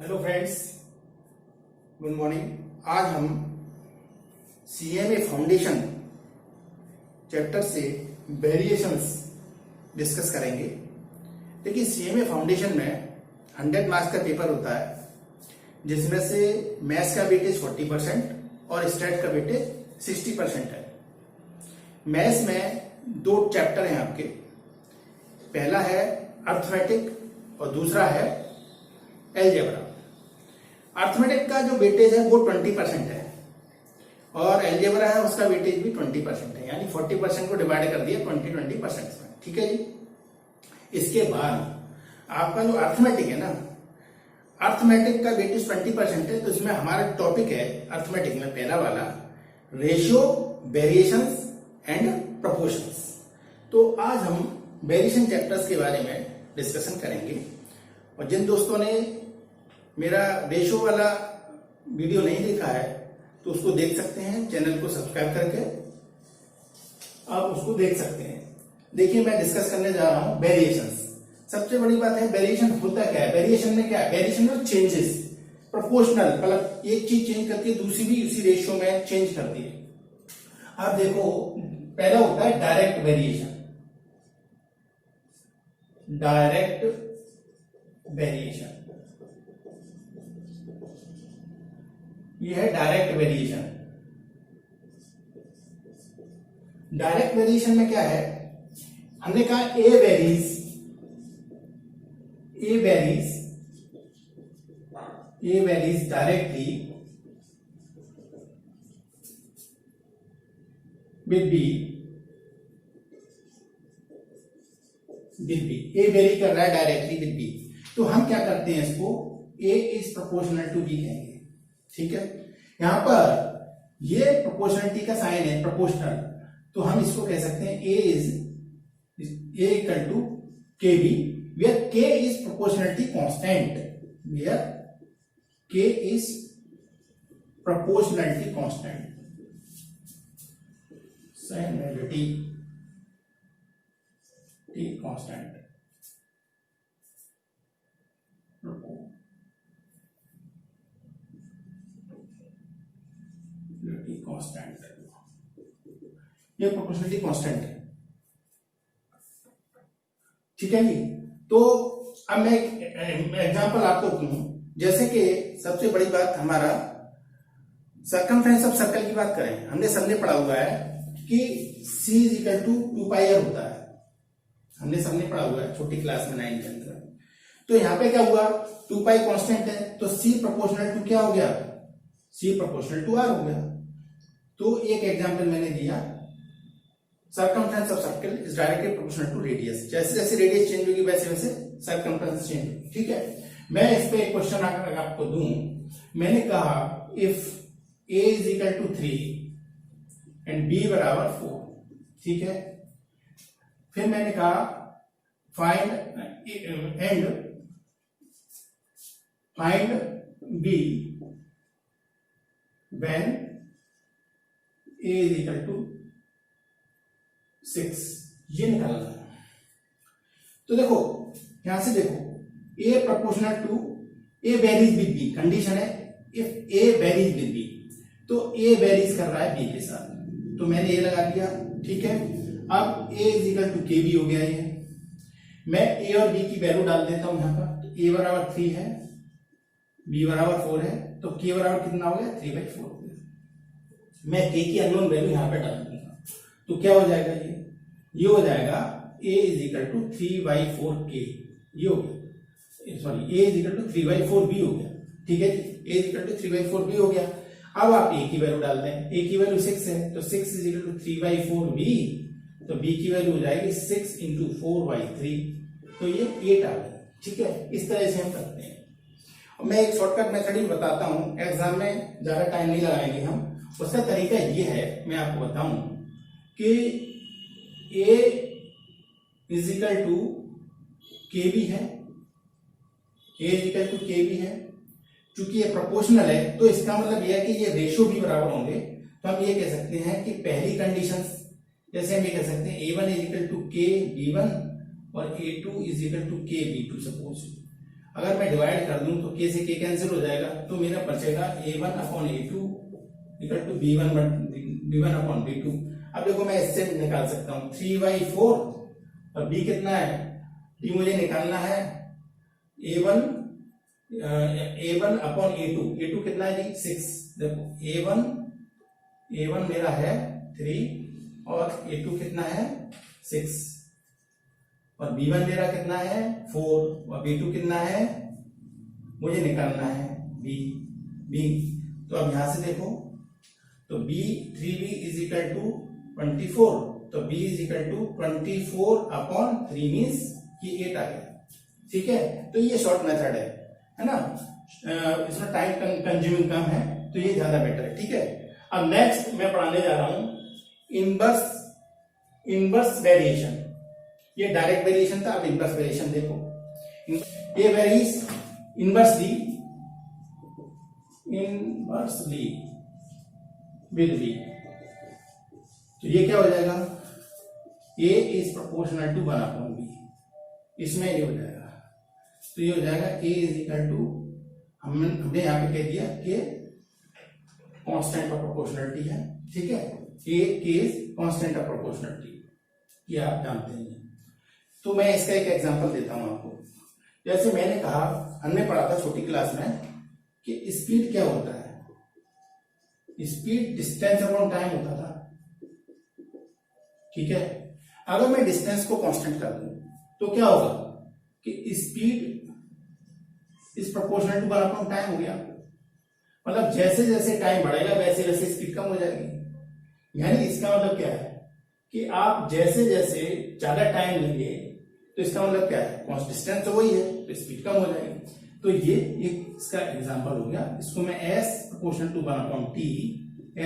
Hello friends, good morning. आज हम CMA foundation chapter से वेरिएशंस डिस्कस करेंगे। देखिए, सीएमए फाउंडेशन में 100 मार्क्स का पेपर होता है, जिसमें से मैथ्स का वेटेज 40% और स्टैट का वेटेज 60% है। मैथ्स में दो चैप्टर हैं आपके, पहला है अर्थमेटिक और दूसरा है एलजेब्रा। अर्थमेटिक का जो वेटेज है वो 20% है और एलजेब्रा है उसका वेटेज भी 20% है, यानी 40% को डिवाइड कर दिया 20% में। ठीक है जी। इसके बाद आपका जो अर्थमेटिक है ना, अर्थमेटिक का वेटेज 20% है, तो इसमें हमारा टॉपिक है अर्थमेटिक में पहला वाला रेशियो, वेरिएशंस एंड प्रोपोर्शंस। तो आज हम वेरिएशन चैप्टर्स के बारे में डिस्कशन करेंगे। और जिन दोस्तों ने मेरा रेशियो वाला वीडियो नहीं देखा है तो उसको देख सकते हैं, चैनल को सब्सक्राइब करके आप उसको देख सकते हैं। देखिए, मैं डिस्कस करने जा रहा हूं वेरिएशंस। सबसे बड़ी बात है वेरिएशन होता क्या है। वेरिएशन में क्या है, वेरिएशन में चेंजेस प्रोपोर्शनल, मतलब एक चीज चेंज करती है दूसरी भी उसी रेशियो में चेंज करती है। अब देखो, पहला होता है डायरेक्ट वेरिएशन। डायरेक्ट वेरिएशन, ये है डायरेक्ट वेरिएशन। डायरेक्ट वेरिएशन में क्या है, हमने कहा A varies directly with B. A vary कर रहा है डायरेक्टली विद बी, तो हम क्या करते हैं, इसको ए इज प्रोपोर्शनल टू बी कहेंगे। ठीक है, यहां पर ये प्रोपोर्शनलिटी का साइन है, प्रोपोर्शनल, तो हम इसको कह सकते हैं A equal to k B, where k is proportionality constant, where k is proportionality constant, साइनलिटी कांस्टेंट, कांस्टेंट, ये प्रोपोर्शनलिटी कांस्टेंट है। ठीक है जी। तो अब मैं एक एग्जांपल आपको दूं, जैसे कि सबसे बड़ी बात हमारा सर्कमफ्रेंस ऑफ सर्कल की बात करें, हमने सबने पढ़ा हुआ है कि C is equal to 2πr होता है, हमने सबने पढ़ा हुआ है छोटी क्लास में 9 के अंदर। तो यहां पे क्या हुआ, 2π कांस्टेंट है, तो C प्रोपोर्शनल टू क्या हो गया, C प्रोपोर्शनल टू R हो गया। तो एक एग्जांपल मैंने दिया, circumference of circle is directly proportional to radius. जैसे जैसे रेडियस चेंज होगी वैसे वैसे सर्कमफ्रेंस चेंज होगी। ठीक है, मैं इस पे एक क्वेश्चन अगर आपको दूं, मैंने कहा if a is equal to 3 and b बराबर 4। ठीक है, फिर मैंने कहा find b when a is equal to 6, ये निकालना है। तो देखो, यहां से देखो, a proportional to a varies with b, condition है if a varies with b, तो a वेरीज कर रहा है b के साथ, तो मैंने ये लगा दिया। ठीक है, अब a is equal to k B हो गया। ये मैं a और b की वैल्यू डाल देता हूं यहां पर। a बराबर 3 है, b बराबर 4 है, तो k बराबर कितना हो गया, 3/4 हो गया। मैं k की अननोन वैल्यू यहां पे डाल दूंगा, तो क्या हो जाएगा, ये हो जाएगा a is equal to 3/4k, ये हो गया, sorry a is equal to 3/4b हो गया। ठीक है, a is equal to 3/4b हो गया। अब आप a की वैल्यू डाल दें, a की वैल्यू 6 है, तो 6 इज इक्वल टू 3/4b, तो b की वैल्यू हो जाएगी 6 इंटू 4/3, तो ये 8 आ गई। ठीक है, इस तरह से हम करते हैं। और मैं एक शॉर्टकट मेथड ही बताता हूं, एग्जाम में ज्यादा टाइम नहीं लगाएंगे हम। उसका तरीका ये है, मैं आपको बताऊं कि a is equal to k B है, a is equal to k B है। चूंकि ये प्रोपोर्शनल है तो इसका मतलब यह है कि ये रेशियो भी बराबर होंगे, तो हम ये कह सकते हैं कि पहली कंडीशन, जैसे हम ये कह सकते हैं a1 इज इक्वल टू के बी1 और a2 इज इक्वल टू के बी2 सपोज। अगर मैं डिवाइड कर दूं तो k से k कैंसिल हो जाएगा, तो मेरा बचेगा a1 upon a2 equal to b1 upon b2। अब देखो मैं इससे निकाल सकता हूं 3/4 और b कितना है, b मुझे निकालना है a1 अपॉन a2 कितना है जी 6। देखो a1 मेरा है 3 और a2 कितना है 6 और b1 मेरा कितना है 4 और b2 कितना है, मुझे निकालना है b। तो अब यहां से देखो तो b 3b is equal to 24, तो b is equal to 24 upon 3 means ये 8 आ गया। ठीक है, तो ये शॉर्ट मेथड है ना, इसमें टाइम कंज्यूमिंग कम है तो ये ज्यादा बेटर है। ठीक है, अब नेक्स्ट मैं पढ़ाने जा रहा हूं इनवर्स वेरिएशन। ये डायरेक्ट वेरिएशन था, अब इनवर्स वेरिएशन देखो। ये वेरीज इनवर्सली विद b, तो ये क्या हो जाएगा a is proportional to 1 upon b, इसमें ये हो जाएगा, तो ये हो जाएगा a इज इक्वल टू हमने यहां पे कह दिया कि कांस्टेंट ऑफ प्रोपोर्शनलिटी है। ठीक है, a is constant of proportionality, ये आप जानते हैं। तो मैं इसका एक एग्जांपल देता हूं आपको। जैसे मैंने कहा, हमने पढ़ा था छोटी क्लास में कि स्पीड क्या होता है, स्पीड डिस्टेंस अपॉन टाइम होता था। ठीक है, अगर मैं डिस्टेंस को कांस्टेंट कर दूं तो क्या होगा कि speed is proportional to 1 upon time हो गया, मतलब जैसे जैसे टाइम बढ़ेगा वैसे वैसे स्पीड कम हो जाएगी। यानी इसका मतलब क्या है कि आप जैसे जैसे ज्यादा टाइम लेंगे तो इसका मतलब क्या है, डिस्टेंस तो वही है तो स्पीड कम हो जाएगी। तो ये एक इसका एग्जांपल हो गया। इसको मैं s proportional to 1 upon t,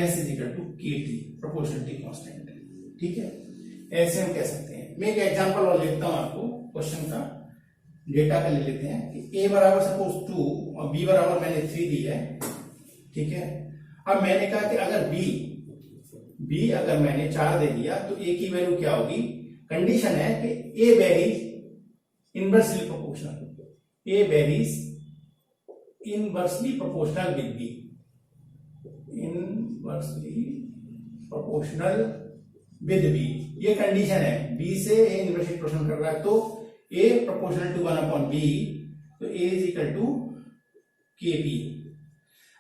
s is equal to kt proportionality constant. ठीक है, ऐसे हम कह सकते हैं। मैं एक एग्जांपल और लिखता हूं आपको, क्वेश्चन का डेटा का ले लेते हैं कि a बराबर सपोज 2 और b बराबर मैंने 3 दी है। ठीक है, अब मैंने कहा कि अगर b अगर मैंने 4 दे दिया तो a की वैल्यू क्या होगी। कंडीशन है कि a varies inversely proportional, a varies inversely proportional with b, inversely proportional with b, ये कंडीशन है। b से a इनवर्सली प्रोपोर्शनल कर रहा है तो a proportional to 1 upon b, तो a is equal to kp।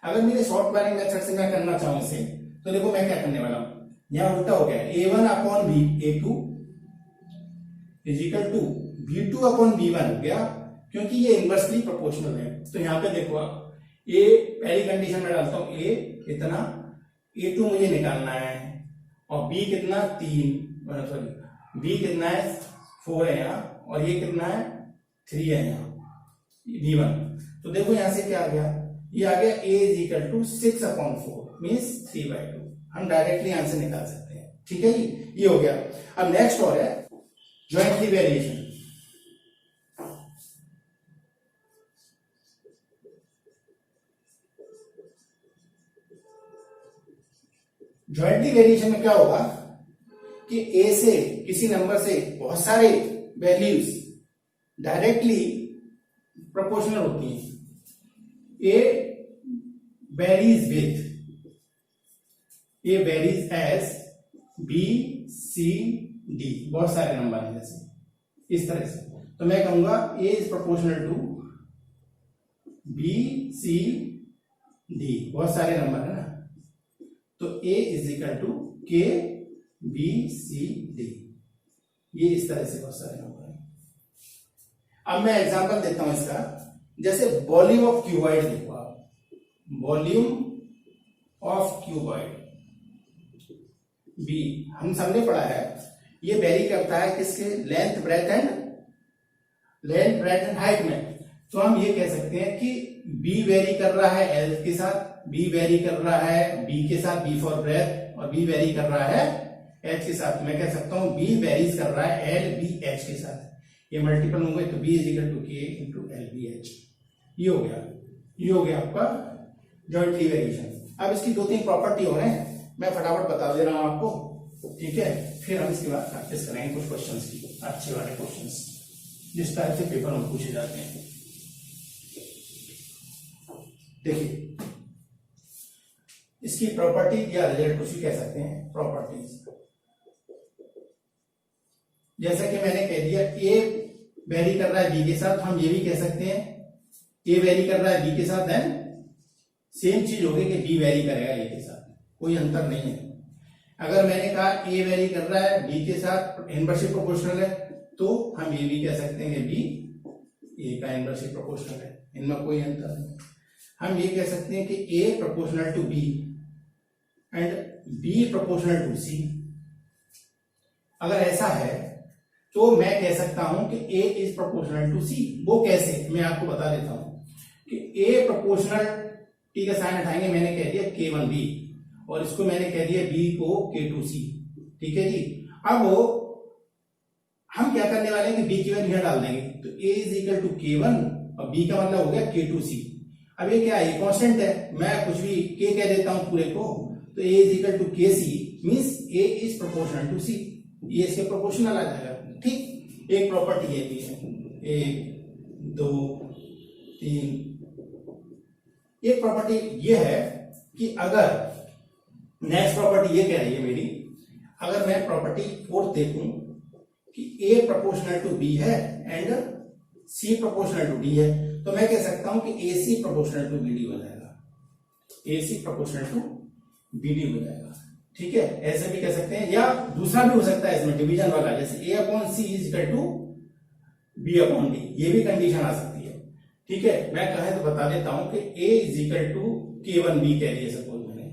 अगर मेरे शॉर्ट वायरिंग मेथड से मैं करना चाहूं इसे, तो देखो मैं क्या करने वाला हूं, यहां उल्टा हो गया, a1 upon a2 is equal to b2 upon b1 हो गया, क्योंकि ये इनवर्सली प्रोपोर्शनल है। तो यहां पे देखो आप, a पहली कंडीशन में डालता हूं, a कितना, a2 मुझे निकालना है और b कितना 3, सॉरी b कितना है 4 है यहाँ, और ये कितना है 3 है यहाँ b1। तो देखो यहां से क्या आ गया, ये आ गया a is equal to 6 upon 4 means 3/2। हम डायरेक्टली आंसर निकाल सकते हैं। ठीक है जी, ये हो गया। अब नेक्स्ट और है ज्वाइंटली वेरिएशन। ज्वाइंटली वेरिएशन में क्या होगा कि a से किसी नंबर से बहुत सारे वैल्यूज डायरेक्टली प्रोपोर्शनल होती हैं। a varies with, a varies as b c d, बहुत सारे नंबर हैं जैसे इस तरह से, तो मैं कहूंगा a is proportional to b c d, बहुत सारे नंबर है ना, तो a is equal to k b c d, ये इस तरह से बहुत सारे नंबर हैं। अब मैं एग्जांपल देता हूं इसका, जैसे वॉल्यूम ऑफ क्यूबॉइड देखो आप, वॉल्यूम ऑफ क्यूबॉइड b हम सबने पढ़ा है, ये वेरी करता है किसके, लेंथ ब्रेथ एंड हाइट में। तो हम ये कह सकते हैं कि b वेरी कर रहा है l के साथ, b वेरी कर रहा है b के साथ, b फॉर ब्रेथ, और b वेरी कर रहा है h के साथ। मैं कह सकता हूं b वेरीज कर रहा है l b h के साथ, ये मल्टीपल होंगे तो b is equal to k into l b h। ये हो गया आपका जॉइंटली वेरिएशन। अब इसकी 2-3 प्रॉपर्टी हो रहे हैं, मैं फटाफट बता दे रहा हूं आपको। ठीक है, फिर हम इसके बाद प्रैक्टिस करेंगे कुछ क्वेश्चंस की, अच्छे वाले क्वेश्चंस जिस टाइप से पेपर में पूछे जाते हैं। देखिए इसकी प्रॉपर्टी या रिजल्ट कुछ भी कह सकते हैं, प्रॉपर्टीज। जैसा कि मैंने कह दिया ए वेरी कर रहा है बी के साथ, हम ये भी कह सकते हैं ए वेरी कर रहा है बी के साथ, देन सेम चीज होगी कि बी वेरी करेगा ए के साथ, कोई अंतर नहीं है। अगर मैंने कहा ए वेरी कर रहा है बी के साथ, इनवर्सली प्रोपोर्शनल है, तो हम ये भी कह सकते हैं कि बी ए का इनवर्सली प्रोपोर्शनल है, इनमें कोई अंतर नहीं। हम ये कह सकते हैं कि A proportional to B and B proportional to C. अगर ऐसा है तो मैं कह सकता हूं कि A is proportional to C. वो कैसे, मैं आपको बता देता हूं कि ए प्रोपोर्शनल टी का साइन हटाएंगे, मैंने कह दिया K1 B और इसको मैंने कह दिया B को K2 C। ठीक है जी। अब हम क्या करने वाले हैं कि B की वैल्यू यहां डाल देंगे, तो A is equal to K1 और B का मतलब हो गया K2 C। अब ये क्या है, ये कांस्टेंट है, मैं कुछ भी K कह देता हूं पूरे को, तो A is equal to KC means A is proportional to C, ये इसके प्रोपोर्शनल आ जाएगा। ठीक, एक प्रॉपर्टी ये भी है, 1 2 3। एक प्रॉपर्टी ये है कि अगर नेक्स्ट प्रॉपर्टी ये कह रही है मेरी, अगर मैं प्रॉपर्टी 4 देखूं कि A प्रोपोर्शनल टू B है and C proportional to D है, तो मैं कह सकता हूं कि AC प्रोपोर्शनल टू BD हो जाएगा, AC प्रोपोर्शनल टू BD हो जाएगा। ठीक है, ऐसे भी कह सकते हैं, या दूसरा भी हो सकता है इसमें डिवीजन वाला, जैसे A upon C is equal to B upon D, ये भी कंडीशन आ सकती है। ठीक है, मैं कहे तो बता देता हूं कि A is equal to K1B कह दिया सपोज मैंने,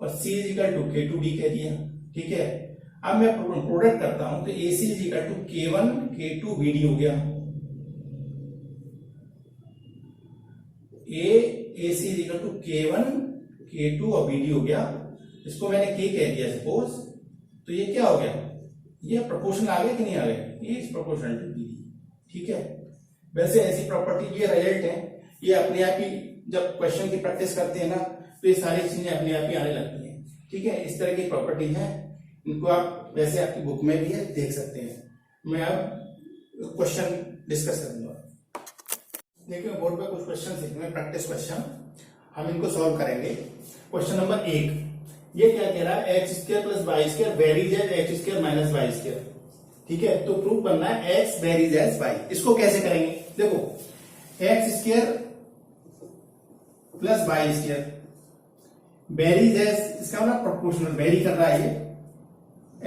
और C is equal to K2D कह दिया। ठीक है, अब मैं प्रोडक्ट करता हूं तो AC is equal to K1 K2 BD हो गया, AC is equal to K1 K2 और BD हो गया। इसको मैंने K कह दिया सपोज, तो ये क्या हो गया, ये प्रोपोर्शनल आ गया कि नहीं आ गया, ये इज प्रोपोर्शनल टू BD। ठीक है, वैसे ऐसी प्रॉपर्टी, ये रिजल्ट है, ये अपने आप ही जब क्वेश्चन की प्रैक्टिस करते हैं ना, तो ये सारी चीजें अपने आप ही आने लगती हैं। ठीक है, इस तरह की प्रॉपर्टी है, इनको आप वैसे आपकी बुक में भी है, देख सकते हैं। मैं अब क्वेश्चन डिस्कस करूंगा। देखिए बोर्ड पे कुछ क्वेश्चन लिखे हैं, प्रैक्टिस क्वेश्चन, हम इनको सॉल्व करेंगे। क्वेश्चन नंबर 1, ये क्या कह रहा है, x square plus y square varies as x square minus y square. ठीक है, तो प्रूफ करना है x वेरीज एज y। इसको कैसे करेंगे, देखो x square plus y square varies as, इसका मतलब प्रोपोर्शनल वेरी कर रहा है ये,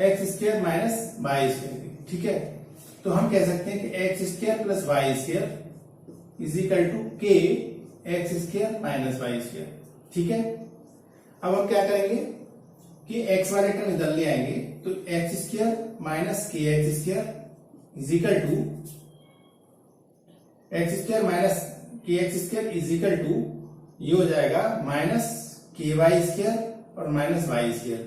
x square minus y square. ठीक है, तो हम कह सकते हैं कि x square plus y square is equal to k x square minus y square. ठीक है, अब हम क्या करेंगे कि x वाले टर्म इधर ले आएंगे, तो x square minus k x square is equal to x square minus k x square is equal to, ये हो जाएगा माइनस के वाई स्क्वायर और माइनस वाई स्क्वायर।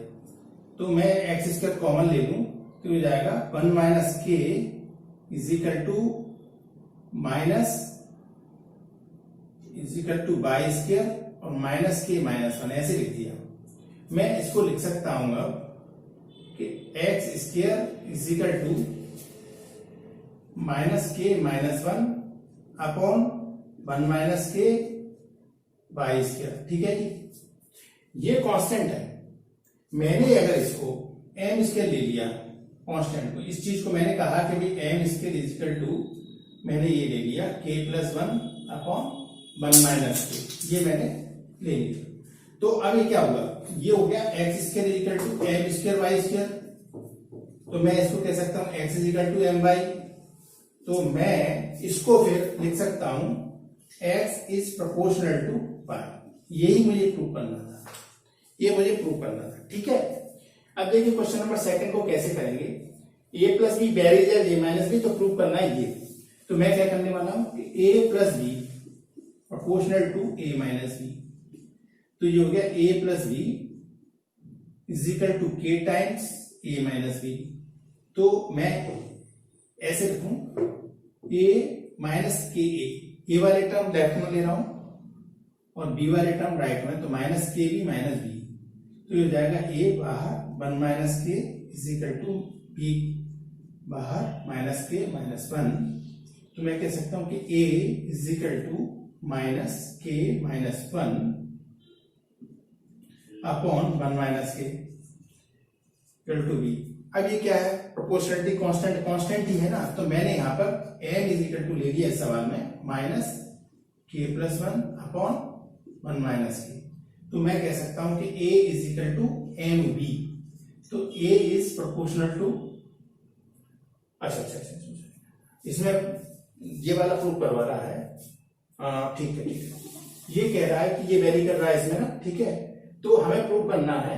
तो मैं एक्स स्क्वायर कॉमन ले लूं तो हो जाएगा 1 minus k is equal to minus is equal to y square और माइनस के माइनस 1, ऐसे लिख दिया। मैं इसको लिख सकता हूं अब कि x square is equal to minus k minus 1 upon 1 minus k y square. ठीक है जी, ये कांस्टेंट है। मैंने अगर इसको एम स्क्वायर ले लिया कांस्टेंट को, इस चीज को मैंने कहा कि भाई m square is equal to, मैंने ये ले लिया के प्लस 1 अपॉन 1 माइनस के, ये मैंने ले लिया। तो अब ये क्या होगा, ये हो गया x square is equal to m square y square. तो मैं इसको कह सकता हूं x is equal to m y. तो मैं इसको फिर लिख सकता हूं x is proportional to y. यही मुझे प्रूव करना था, ये मुझे प्रूव करना था। ठीक है, अब देखिए क्वेश्चन नंबर 2 को कैसे करेंगे। A plus B varies as A minus B, तो प्रूव करना है ये। तो मैं क्या करने वाला हूं कि A plus B proportional to A minus B, तो ये हो गया A plus B is equal to k times A minus B. तो मैं ऐसे लिखूं ए माइनस के ए वाले टर्म लेफ्ट में ले रहा हूं और बी वाले टर्म राइट में, तो माइनस के बी माइनस बी, तो ये हो जाएगा ए बाहर 1 minus k is equal to be बाहर माइनस के माइनस 1। तो मैं कह सकता हूं कि A is equal to minus k minus 1 upon 1 minus के इक्वल टू बी। अब ये क्या है, प्रोपोर्शनलिटी कांस्टेंट ही है ना, तो मैंने यहां पर m इज इक्वल टू ले लिया इस सवाल में माइनस के प्लस 1 अपॉन 1 माइनस के। तो मैं कह सकता हूं कि a is equal to m b. तो a इज प्रोपोर्शनल टू, अच्छा, इसमें ये वाला प्रूफ करवा रहा है, ठीक है, ये कह रहा है कि ये वेरी कर रहा है इसमें ना, ठीक है। तो हमें प्रूव करना है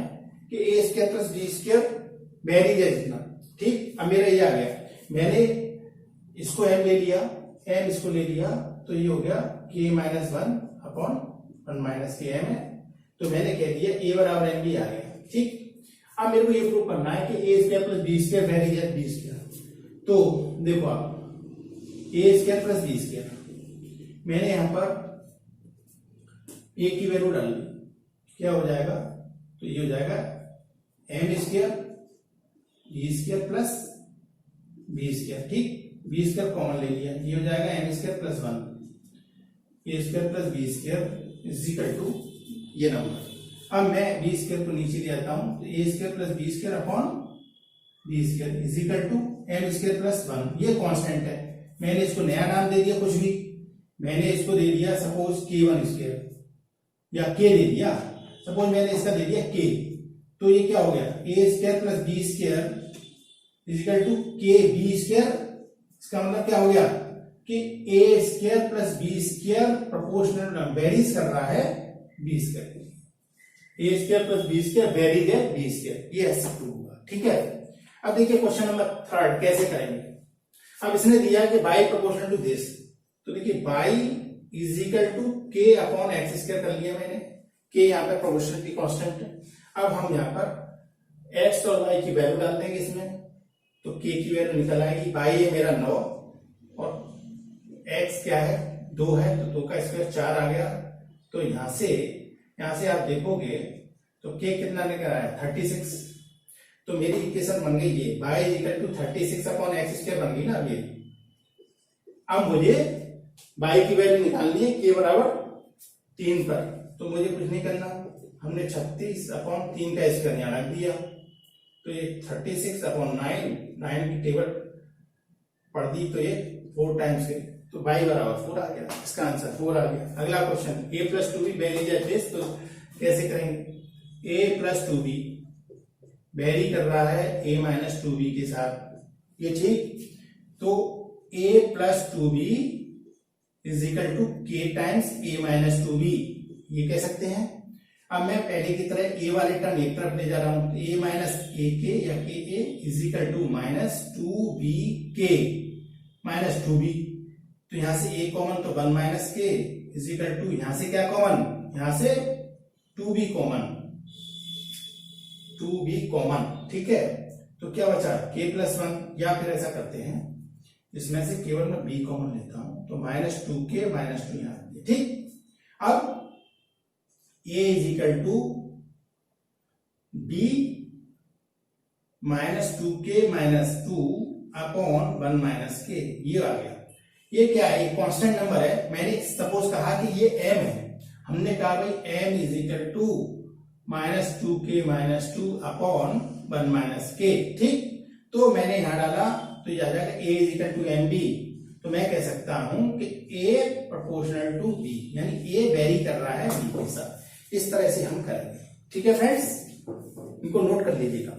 कि A square plus B square vary है जितना, ठीक। अब मेरा ये आ गया, मैंने इसको m ले लिया, m इसको ले लिया, तो ये हो गया k माइनस 1 अपॉन 1 माइनस के m है। तो मैंने कह दिया a बराबर m भी आ गया, ठीक। अब मेरे को ये प्रूव करना है कि a square plus B square vary है बी स्क्वायर। तो देखो आप, a square plus B square, मैंने यहां पर a की वैल्यू डाल दी, क्या हो जाएगा, तो ये हो जाएगा m square b square plus B square, ठीक। बी स्क्वायर कॉमन ले लिया, ये हो जाएगा m square plus 1 a square plus B square is equal to ये नंबर। अब मैं बी स्क्वायर को नीचे ले आता हूं, तो A square plus B square upon B square is equal to m square plus 1। ये कांस्टेंट है, मैंने इसको नया नाम दे दिया, कुछ भी मैंने इसको दे दिया सपोज k1 स्क्वायर या k दे दिया, सपोज मैंने इसका दे दिया k। तो ये क्या हो गया, A square plus B square is equal to k B square. इसका मतलब क्या हो गया कि A square plus B square proportional varies कर रहा है B square, A square plus B square varies है बी स्क्वायर, ये ऐसे प्रूव हुआ, ठीक है। अब देखिए क्वेश्चन नंबर 3 कैसे करेंगे। अब इसने दिया कि बाई प्रोपोर्शनल टू दिस, तो देखिए बाई इज इक्वल टू के अपॉन एक्स स्क्वायर कर लिया मैंने, के यहाँ पे प्रोपोर्शनलिटी कांस्टेंट है। अब हम यहाँ पर एक्स और वाई की वैल्यू डाल देंगे इसमें, तो के की वैल्यू निकल आएगी, बाई है मेरा 9 और एक्स क्या है 2 है, तो 2 का स्क्वायर 4 आ गया। तो यहां से आप देखोगे तो के कितना निकल आया 36। तो मेरी इक्वेशन बन गई ये y is equal to 36 upon x square बन गई ना ये। अब मुझे बाई की वैल्यू निकालनी है के बराबर 3 पर, तो मुझे कुछ नहीं करना, हमने 36 अपॉन 3 का स्क्वायर यहां रख दिया, तो ये 36 अपॉन 9 की टेबल पढ़ दी, तो ये 4 टाइम्स है, तो बाई बराबर 4 आ गया, इसका आंसर 4 आ गया। अगला question, a plus 2b very at this, तो कैसे करेंगे, a प्लस 2b वेरी कर रहा है a माइनस 2b के साथ, ये ठीक। तो a plus 2b is equal to k times a minus 2b, ये कह सकते हैं। अब मैं पहले की तरह a वाले टर्म एक तरफ ले जा रहा हूं, तो a माइनस a के या के a is equal to minus 2b k minus 2b, तो यहां से a कॉमन, तो 1 minus k is equal to, यहां से क्या कॉमन, यहां से 2b कॉमन, 2b कॉमन, ठीक है। तो क्या बचा k प्लस 1, या फिर ऐसा करते हैं इसमें से केवल मैं b कॉमन लेता हूं, तो माइनस 2k माइनस 2 यहां, ठीक। अब a is equal to b minus 2k minus 2 upon 1 minus k, ये आ गया। ये क्या है, एक कांस्टेंट नंबर है, मैंने सपोज कहा कि ये m है, हमने कहा भाई m is equal to minus 2k minus 2 upon 1 minus k, ठीक। तो मैंने यहां डाला, तो ये आ जाएगा a is equal to m b. तो मैं कह सकता हूं कि a प्रोपोर्शनल टू b, यानी a वेरी कर रहा है b के साथ। इस तरह से हम करेंगे, ठीक है फ्रेंड्स, इनको नोट कर लीजिएगा।